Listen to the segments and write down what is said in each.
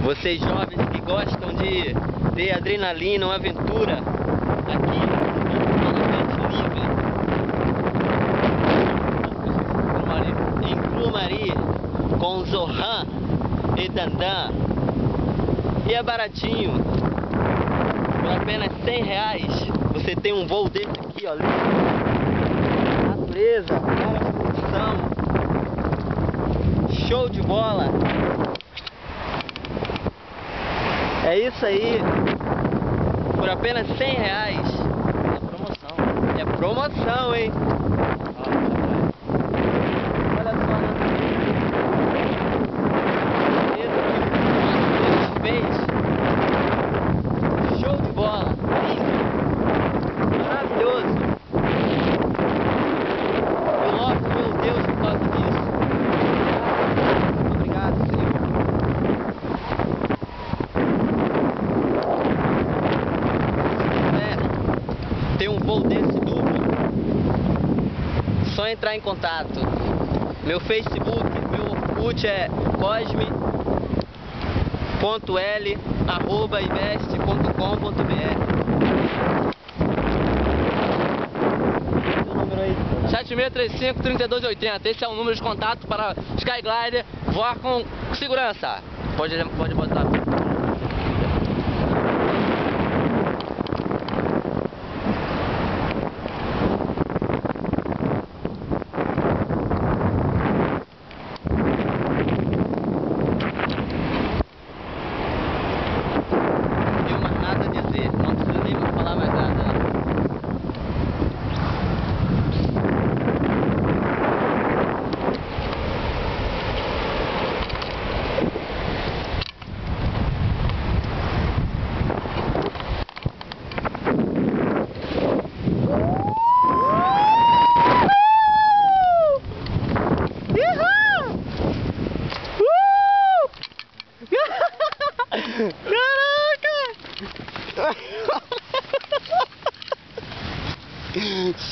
Vocês jovens que gostam de ter adrenalina, uma aventura, aqui em Grumari, com Zohan e Dandan. E é baratinho, por apenas R$100 você tem um voo desse aqui, ó, natureza, para curtição, show de bola. É isso aí, por apenas R$100. É promoção. É promoção, hein? Olha só a natureza que fez. Show de bola, lindo, maravilhoso. Eu louvo meu Deus por causa disso. Obrigado, Senhor. Tem um voo desse duplo, só entrar em contato. Meu Facebook, meu Orkut é cosme.l@invest.com.br. 7635-3280. Esse é o número de contato para Skyglider voar com segurança. Pode botar. Não preciso nem falar mais nada.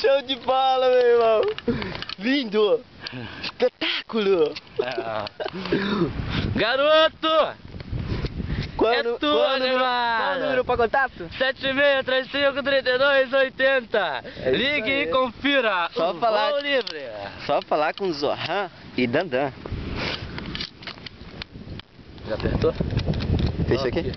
Show de bola, meu irmão! Lindo! Espetáculo! Garoto! Qual tu, animal! Qual o número para contato? 7635-3280. É Ligue e confira. Só o falar- voo livre. Só falar com Zohan e Dandan. Já apertou? Fecha aqui?